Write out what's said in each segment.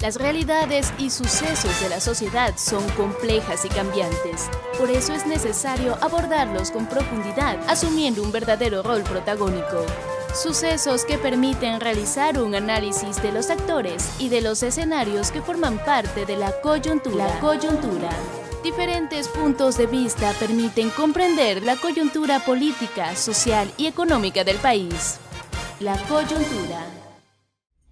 Las realidades y sucesos de la sociedad son complejas y cambiantes. Por eso es necesario abordarlos con profundidad, asumiendo un verdadero rol protagónico. Sucesos que permiten realizar un análisis de los actores y de los escenarios que forman parte de la coyuntura. Diferentes puntos de vista permiten comprender la coyuntura política, social y económica del país. La coyuntura.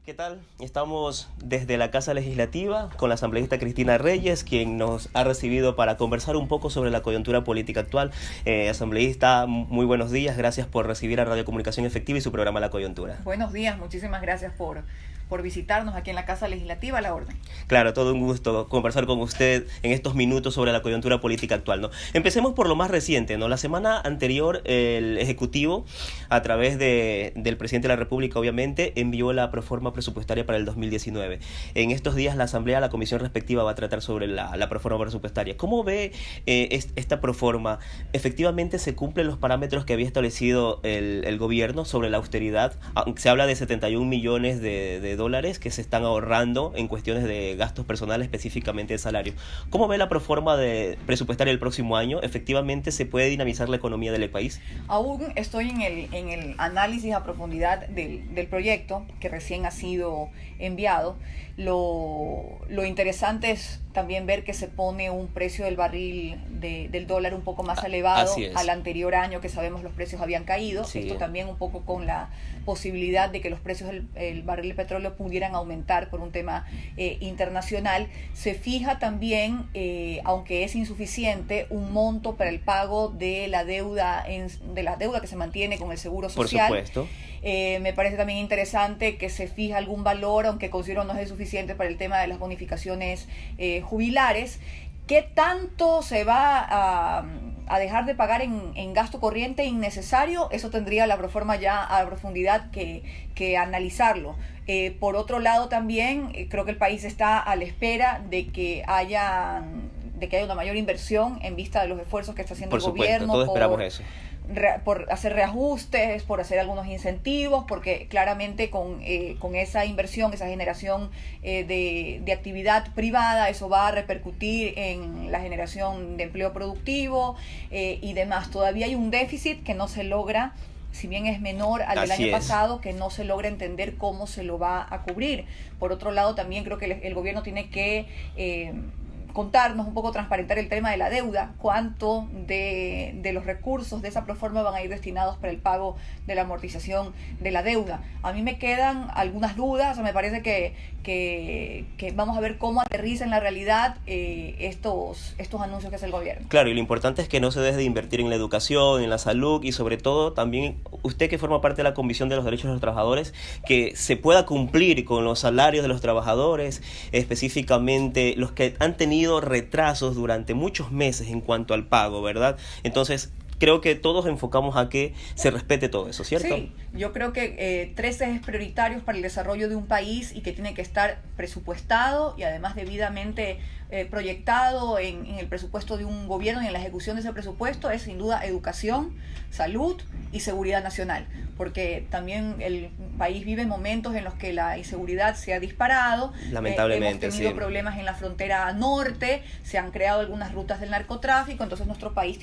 ¿Qué tal? Estamos desde la Casa Legislativa con la asambleísta Cristina Reyes, quien nos ha recibido para conversar un poco sobre la coyuntura política actual. Asambleísta, muy buenos días, gracias por recibir a Radio Comunicación Efectiva y su programa La Coyuntura. Buenos días, muchísimas gracias por visitarnos aquí en la Casa Legislativa, a la orden. Claro, todo un gusto conversar con usted en estos minutos sobre la coyuntura política actual, ¿no? Empecemos por lo más reciente, ¿no? La semana anterior el Ejecutivo, a través del Presidente de la República, obviamente, envió la proforma presupuestaria para el 2019. En estos días la Asamblea, la comisión respectiva, va a tratar sobre la proforma presupuestaria. ¿Cómo ve esta proforma? ¿Efectivamente se cumplen los parámetros que había establecido el gobierno sobre la austeridad? Se habla de 71 millones de dólares que se están ahorrando en cuestiones de gastos personales, específicamente de salario. ¿Cómo ve la proforma presupuestaria el próximo año? ¿Efectivamente se puede dinamizar la economía del país? Aún estoy en el análisis a profundidad del proyecto que recién ha sido enviado. Lo interesante es también ver que se pone un precio del barril del dólar un poco más elevado al anterior año, que sabemos los precios habían caído. Sí. Esto también un poco con la posibilidad de que los precios del barril de petróleo pudieran aumentar por un tema internacional. Se fija también, aunque es insuficiente, un monto para el pago de la deuda que se mantiene con el Seguro Social. Por supuesto. Me parece también interesante que se fija algún valor, aunque considero no es suficiente, para el tema de las bonificaciones jubilares. ¿Qué tanto se va a dejar de pagar en gasto corriente innecesario? Eso tendría la proforma ya a profundidad que analizarlo. Por otro lado también, creo que el país está a la espera de que haya una mayor inversión en vista de los esfuerzos que está haciendo el gobierno. Todos esperamos eso. Por hacer reajustes, por hacer algunos incentivos, porque claramente con esa inversión, esa generación de actividad privada, eso va a repercutir en la generación de empleo productivo y demás. Todavía hay un déficit que no se logra, si bien es menor al del año pasado, que no se logra entender cómo se lo va a cubrir. Por otro lado, también creo que el gobierno tiene que contarnos un poco, transparentar el tema de la deuda, cuánto de los recursos de esa proforma van a ir destinados para el pago de la amortización de la deuda. A mí me quedan algunas dudas, me parece que vamos a ver cómo aterriza en la realidad estos anuncios que hace el gobierno. Claro, y lo importante es que no se deje de invertir en la educación, en la salud y sobre todo también usted, que forma parte de la Comisión de los Derechos de los Trabajadores, que se pueda cumplir con los salarios de los trabajadores, específicamente los que han tenido retrasos durante muchos meses en cuanto al pago, ¿verdad? Entonces, creo que todos enfocamos a que se respete todo eso, ¿cierto? Sí, yo creo que 3 ejes prioritarios para el desarrollo de un país y que tiene que estar presupuestado y además debidamente proyectado en el presupuesto de un gobierno y en la ejecución de ese presupuesto es sin duda educación, salud y seguridad nacional, porque también el país vive momentos en los que la inseguridad se ha disparado. Lamentablemente, hemos tenido problemas en la frontera norte, se han creado algunas rutas del narcotráfico, entonces nuestro país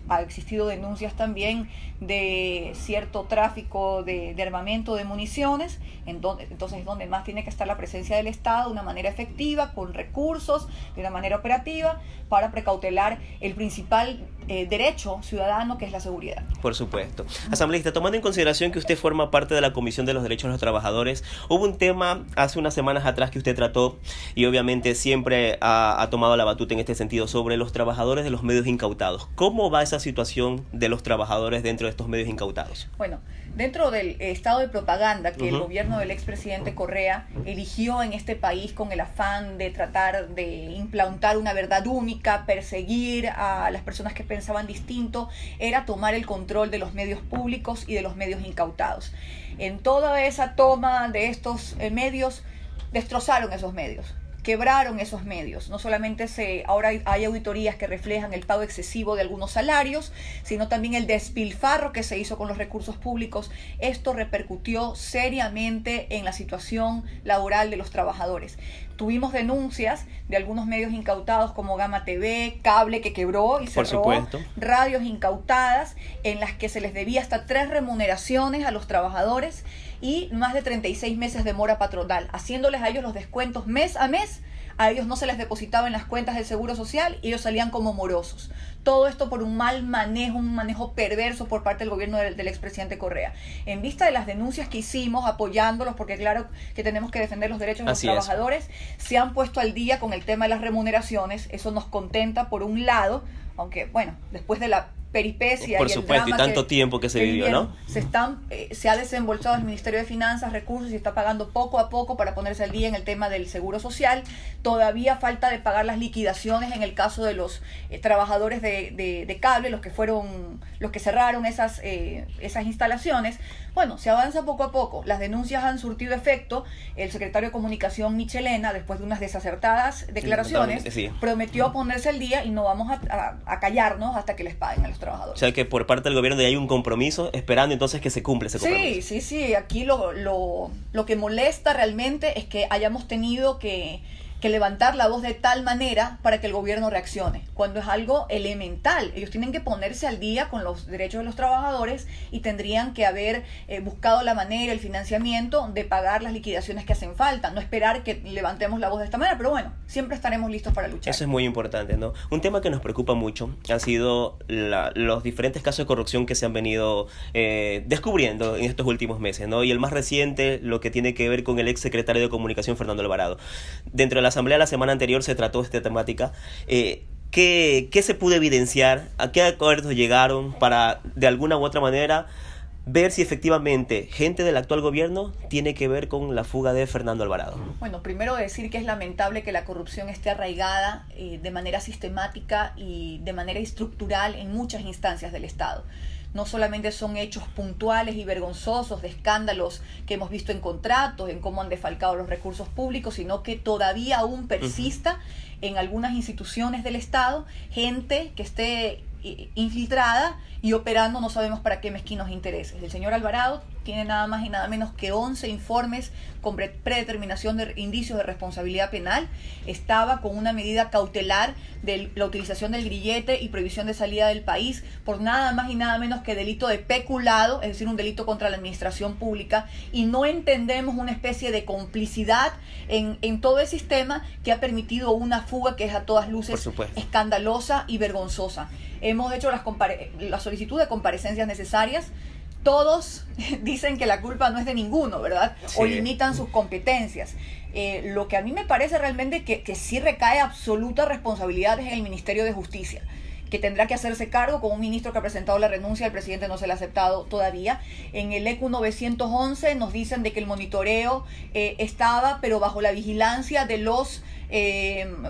ha existido denuncias también de cierto tráfico de armamento, de municiones, entonces donde más tiene que estar la presencia del Estado de una manera efectiva, con recursos, de una manera operativa, para precautelar el principal derecho ciudadano, que es la seguridad. Por supuesto. Asambleísta, tomando en consideración que usted forma parte de la Comisión de los Derechos de los Trabajadores, hubo un tema hace unas semanas atrás que usted trató y obviamente siempre ha tomado la batuta en este sentido, sobre los trabajadores de los medios incautados. ¿Cómo va esa situación de los trabajadores dentro de estos medios incautados? Bueno, dentro del estado de propaganda que el gobierno del expresidente Correa eligió en este país con el afán de tratar de implantar una verdad única, perseguir a las personas que pensaban distinto, era tomar el control de los medios públicos y de los medios incautados. En toda esa toma de estos medios, destrozaron esos medios. quebraron esos medios. No solamente ahora hay auditorías que reflejan el pago excesivo de algunos salarios, sino también el despilfarro que se hizo con los recursos públicos. Esto repercutió seriamente en la situación laboral de los trabajadores. Tuvimos denuncias de algunos medios incautados como Gama TV, Cable que quebró y cerró, radios incautadas en las que se les debía hasta 3 remuneraciones a los trabajadores y más de 36 meses de mora patronal, haciéndoles a ellos los descuentos mes a mes. A ellos no se les depositaba en las cuentas del Seguro Social y ellos salían como morosos. Todo esto por un mal manejo, un manejo perverso por parte del gobierno del expresidente Correa. En vista de las denuncias que hicimos apoyándolos, porque claro que tenemos que defender los derechos de los trabajadores, se han puesto al día con el tema de las remuneraciones. Eso nos contenta por un lado, aunque bueno, después de la peripecia por y supuesto, el drama y tanto tiempo que se vivió, ¿no? Se ha desembolsado el Ministerio de Finanzas recursos y está pagando poco a poco para ponerse al día en el tema del Seguro Social. Todavía falta de pagar las liquidaciones en el caso de los trabajadores de Cable, los que cerraron esas instalaciones. Bueno, se avanza poco a poco. Las denuncias han surtido efecto. El secretario de Comunicación, Michelena, después de unas desacertadas declaraciones, prometió ponerse al día y no vamos a callarnos hasta que les paguen a los trabajadores. O sea que por parte del gobierno ya hay un compromiso, esperando entonces que se cumpla ese compromiso. Sí. Aquí lo que molesta realmente es que hayamos tenido que levantar la voz de tal manera para que el gobierno reaccione, cuando es algo elemental. Ellos tienen que ponerse al día con los derechos de los trabajadores y tendrían que haber buscado la manera, el financiamiento de pagar las liquidaciones que hacen falta, no esperar que levantemos la voz de esta manera, pero bueno, siempre estaremos listos para luchar. Eso es muy importante, ¿no? Un tema que nos preocupa mucho ha sido los diferentes casos de corrupción que se han venido descubriendo en estos últimos meses, ¿no? Y el más reciente, lo que tiene que ver con el ex secretario de Comunicación, Fernando Alvarado. Dentro de la Asamblea la semana anterior se trató esta temática. ¿Qué se pudo evidenciar? ¿A qué acuerdos llegaron para, de alguna u otra manera, ver si efectivamente gente del actual gobierno tiene que ver con la fuga de Fernando Alvarado? Bueno, primero decir que es lamentable que la corrupción esté arraigada de manera sistemática y de manera estructural en muchas instancias del Estado. No solamente son hechos puntuales y vergonzosos de escándalos que hemos visto en contratos, en cómo han defalcado los recursos públicos, sino que todavía aún persista en algunas instituciones del Estado gente que esté infiltrada y operando no sabemos para qué mezquinos intereses. El señor Alvarado tiene nada más y nada menos que 11 informes con predeterminación de indicios de responsabilidad penal. Estaba con una medida cautelar de la utilización del grillete y prohibición de salida del país por nada más y nada menos que delito de peculado, es decir, un delito contra la administración pública, y no entendemos una especie de complicidad en todo el sistema que ha permitido una fuga que es a todas luces escandalosa y vergonzosa. Hemos hecho la solicitud de comparecencias necesarias. Todos dicen que la culpa no es de ninguno, ¿verdad? Sí. O limitan sus competencias. Lo que a mí me parece realmente que sí recae absoluta responsabilidad en el Ministerio de Justicia, que tendrá que hacerse cargo con un ministro que ha presentado la renuncia, el presidente no se la ha aceptado todavía. En el ECU 911 nos dicen de que el monitoreo estaba, pero bajo la vigilancia de los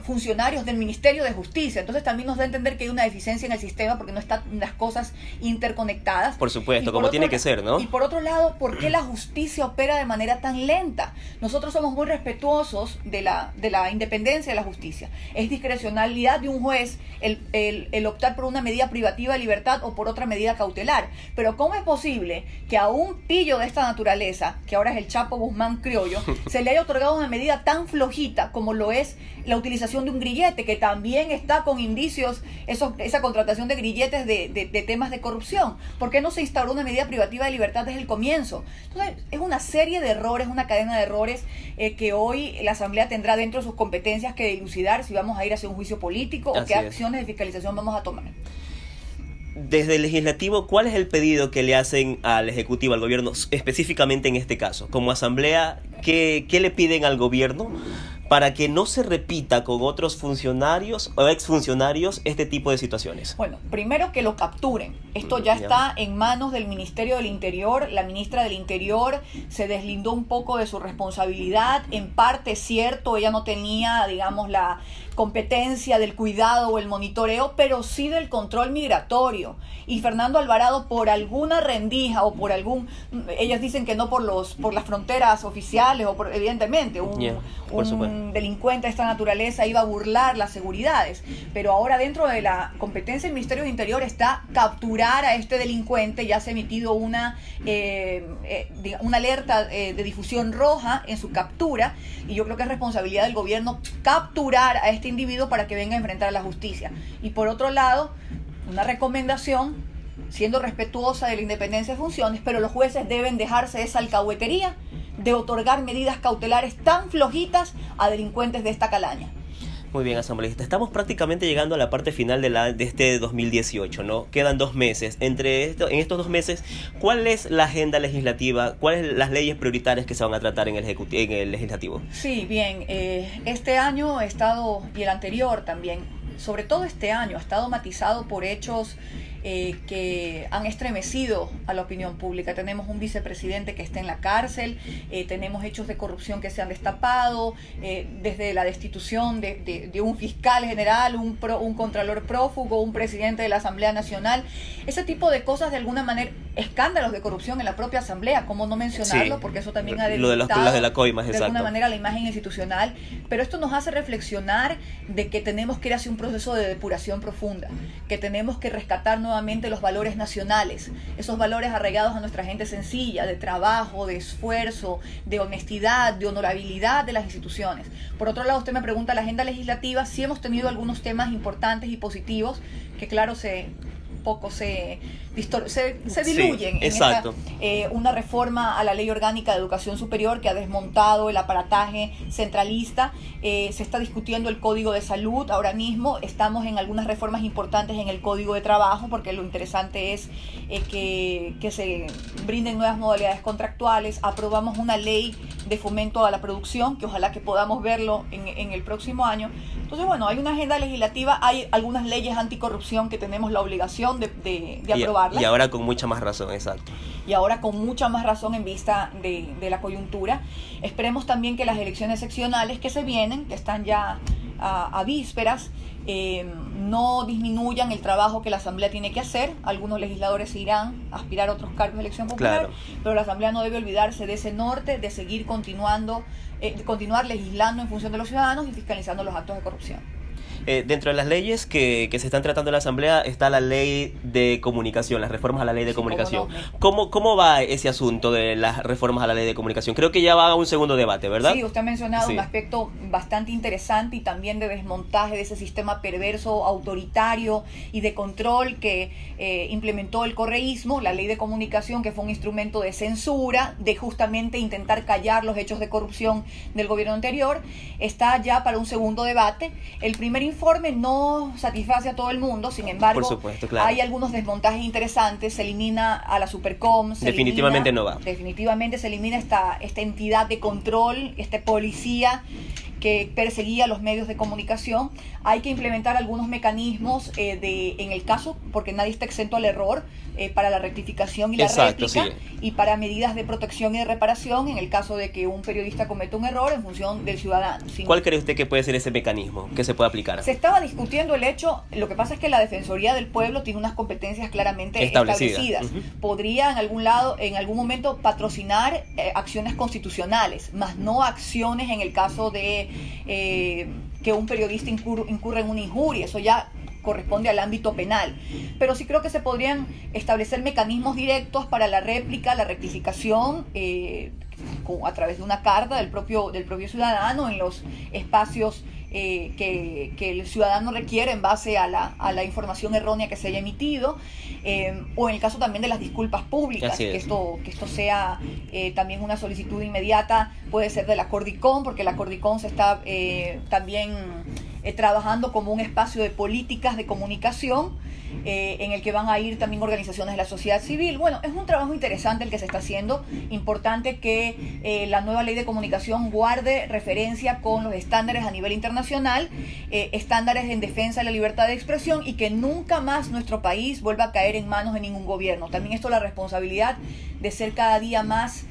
funcionarios del Ministerio de Justicia. Entonces también nos da a entender que hay una deficiencia en el sistema porque no están las cosas interconectadas. Por supuesto, como tiene que ser, ¿no? Y por otro lado, ¿por qué la justicia opera de manera tan lenta? Nosotros somos muy respetuosos de la independencia de la justicia. Es discrecionalidad de un juez el optar por una medida privativa de libertad o por otra medida cautelar. Pero ¿cómo es posible que a un pillo de esta naturaleza, que ahora es el Chapo Guzmán criollo, se le haya otorgado una medida tan flojita como lo es la utilización de un grillete, que también está con indicios, esa contratación de grilletes de temas de corrupción? ¿Por qué no se instauró una medida privativa de libertad desde el comienzo? Entonces, es una serie de errores, una cadena de errores que hoy la Asamblea tendrá dentro de sus competencias que dilucidar si vamos a ir hacia un juicio político o qué acciones de fiscalización vamos a tomar. Desde el legislativo, ¿cuál es el pedido que le hacen al ejecutivo, al gobierno, específicamente en este caso? Como asamblea, ¿qué le piden al gobierno para que no se repita con otros funcionarios o exfuncionarios este tipo de situaciones? Bueno, primero que lo capturen. Esto ya está en manos del Ministerio del Interior. La ministra del Interior se deslindó un poco de su responsabilidad. En parte es cierto, ella no tenía, digamos, la competencia del cuidado o el monitoreo, pero sí del control migratorio. Y Fernando Alvarado, por alguna rendija o por ellos dicen que no por las fronteras oficiales o evidentemente un un delincuente de esta naturaleza iba a burlar las seguridades, pero ahora dentro de la competencia del Ministerio del Interior está capturar a este delincuente. Ya se ha emitido una alerta de difusión roja en su captura, y yo creo que es responsabilidad del gobierno capturar a este individuo para que venga a enfrentar a la justicia. Y por otro lado, una recomendación, siendo respetuosa de la independencia de funciones, pero los jueces deben dejarse esa alcahuetería de otorgar medidas cautelares tan flojitas a delincuentes de esta calaña. Muy bien, asambleísta. Estamos prácticamente llegando a la parte final de este 2018, ¿no? Quedan 2 meses. En estos 2 meses, ¿cuál es la agenda legislativa? ¿Cuáles son las leyes prioritarias que se van a tratar en el legislativo? Sí, bien. Este año ha estado, y el anterior también, sobre todo este año, ha estado matizado por hechos que han estremecido a la opinión pública. Tenemos un vicepresidente que está en la cárcel, tenemos hechos de corrupción que se han destapado, desde la destitución de un fiscal general, un contralor prófugo, un presidente de la Asamblea Nacional. Ese tipo de cosas, de alguna manera, escándalos de corrupción en la propia Asamblea, ¿cómo no mencionarlo? Sí, porque eso también ha debilitado las de la coimas, de alguna manera la imagen institucional. Pero esto nos hace reflexionar de que tenemos que ir hacia un proceso de depuración profunda, que tenemos que rescatar nuevamente los valores nacionales, esos valores arraigados a nuestra gente sencilla, de trabajo, de esfuerzo, de honestidad, de honorabilidad de las instituciones. Por otro lado, usted me pregunta la agenda legislativa. Sí hemos tenido algunos temas importantes y positivos que, claro, se diluyen. Sí, exacto. Una reforma a la Ley Orgánica de Educación Superior que ha desmontado el aparataje centralista. Se está discutiendo el Código de Salud ahora mismo. Estamos en algunas reformas importantes en el Código de Trabajo, porque lo interesante es que se brinden nuevas modalidades contractuales. Aprobamos una ley de fomento a la producción, que ojalá que podamos verlo en el próximo año. Entonces, bueno, hay una agenda legislativa, hay algunas leyes anticorrupción que tenemos la obligación de aprobarlas. Y ahora con mucha más razón, exacto. Y ahora con mucha más razón en vista de la coyuntura. Esperemos también que las elecciones seccionales que se vienen, que están ya a vísperas, no disminuyan el trabajo que la Asamblea tiene que hacer. Algunos legisladores se irán a aspirar a otros cargos de elección popular, claro, pero la Asamblea no debe olvidarse de ese norte, de seguir continuar legislando en función de los ciudadanos y fiscalizando los actos de corrupción. Dentro de las leyes que se están tratando en la Asamblea está la ley de comunicación, las reformas a la ley de comunicación. ¿Cómo va ese asunto de las reformas a la ley de comunicación? Creo que ya va a un segundo debate, ¿verdad? Sí, usted ha mencionado un aspecto bastante interesante y también de desmontaje de ese sistema perverso, autoritario y de control que implementó el correísmo, la ley de comunicación, que fue un instrumento de censura, de justamente intentar callar los hechos de corrupción del gobierno anterior. Está ya para un segundo debate. El primer informe no satisface a todo el mundo, sin embargo, por supuesto, claro, hay algunos desmontajes interesantes. Se elimina a la Supercom, definitivamente no va. Definitivamente se elimina esta entidad de control, este policía que perseguía los medios de comunicación. Hay que implementar algunos mecanismos en el caso, porque nadie está exento al error, para la rectificación y la réplica, y para medidas de protección y de reparación en el caso de que un periodista cometa un error en función del ciudadano. ¿Cuál cree usted que puede ser ese mecanismo que se puede aplicar? Se estaba discutiendo el hecho. Lo que pasa es que la Defensoría del Pueblo tiene unas competencias claramente establecidas. Podría en algún momento patrocinar acciones constitucionales, más no acciones en el caso de que un periodista incurra en una injuria. Eso ya corresponde al ámbito penal, pero sí creo que se podrían establecer mecanismos directos para la réplica, la rectificación, a través de una carta del propio ciudadano en los espacios que el ciudadano requiere en base a la información errónea que se haya emitido, o en el caso también de las disculpas públicas, que esto sea también una solicitud inmediata. Puede ser de la Cordicom, porque la Cordicom se está también trabajando como un espacio de políticas de comunicación, en el que van a ir también organizaciones de la sociedad civil. Bueno, es un trabajo interesante el que se está haciendo. Importante que la nueva ley de comunicación guarde referencia con los estándares a nivel internacional, estándares en defensa de la libertad de expresión, y que nunca más nuestro país vuelva a caer en manos de ningún gobierno. También esto, la responsabilidad de ser cada día más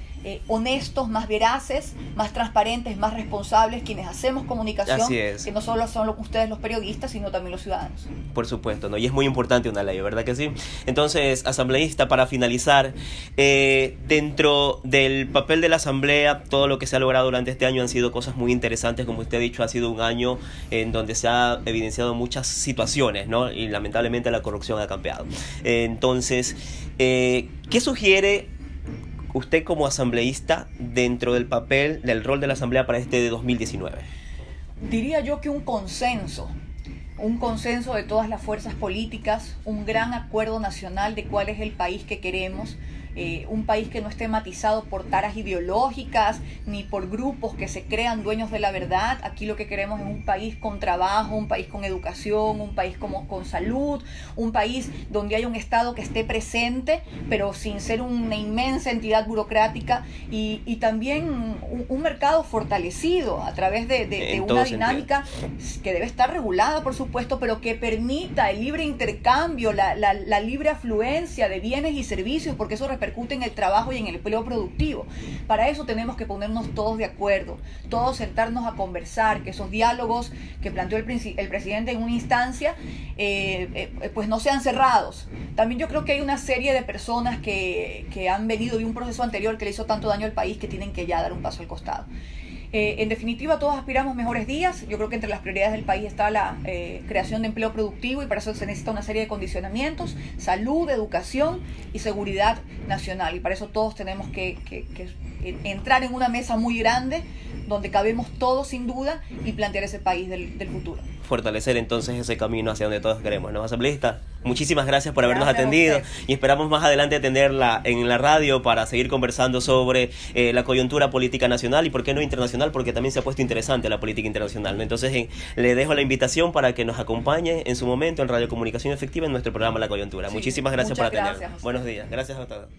honestos, más veraces, más transparentes, más responsables, quienes hacemos comunicación, Así es. que no solo son ustedes los periodistas, sino también los ciudadanos. Por supuesto, ¿no? Y es muy importante una ley, ¿verdad que sí? Entonces, asambleísta, para finalizar, dentro del papel de la asamblea, todo lo que se ha logrado durante este año han sido cosas muy interesantes. Como usted ha dicho, ha sido un año en donde se ha evidenciado muchas situaciones, ¿no? Y lamentablemente la corrupción ha campeado. Entonces, ¿qué sugiere usted como asambleísta dentro del papel, del rol de la asamblea para este de 2019? Diría yo que un consenso de todas las fuerzas políticas, un gran acuerdo nacional de cuál es el país que queremos, un país que no esté matizado por taras ideológicas ni por grupos que se crean dueños de la verdad. Aquí lo que queremos es un país con trabajo, un país con educación, un país con salud, un país donde haya un Estado que esté presente, pero sin ser una inmensa entidad burocrática, y también un mercado fortalecido a través de una dinámica que debe estar regulada, por supuesto, pero que permita el libre intercambio, la libre afluencia de bienes y servicios, porque eso repercute en el trabajo y en el empleo productivo. Para eso tenemos que ponernos todos de acuerdo, todos sentarnos a conversar, que esos diálogos que planteó el presidente en una instancia, pues no sean cerrados. También yo creo que hay una serie de personas que han venido de un proceso anterior que le hizo tanto daño al país, que tienen que ya dar un paso al costado. En definitiva, todos aspiramos mejores días. Yo creo que entre las prioridades del país está la creación de empleo productivo, y para eso se necesita una serie de condicionamientos: salud, educación y seguridad nacional. Y para eso todos tenemos que entrar en una mesa muy grande donde cabemos todos sin duda y plantear ese país del futuro. Fortalecer entonces ese camino hacia donde todos queremos, ¿no? Asambleísta, muchísimas gracias por habernos Gracias atendido, y esperamos más adelante atenderla en la radio para seguir conversando sobre la coyuntura política nacional y por qué no internacional, porque también se ha puesto interesante la política internacional, ¿no? Entonces le dejo la invitación para que nos acompañe en su momento en Radio Comunicación Efectiva en nuestro programa La Coyuntura. Sí, Muchísimas gracias por atendernos. Gracias. Buenos días, gracias a todos.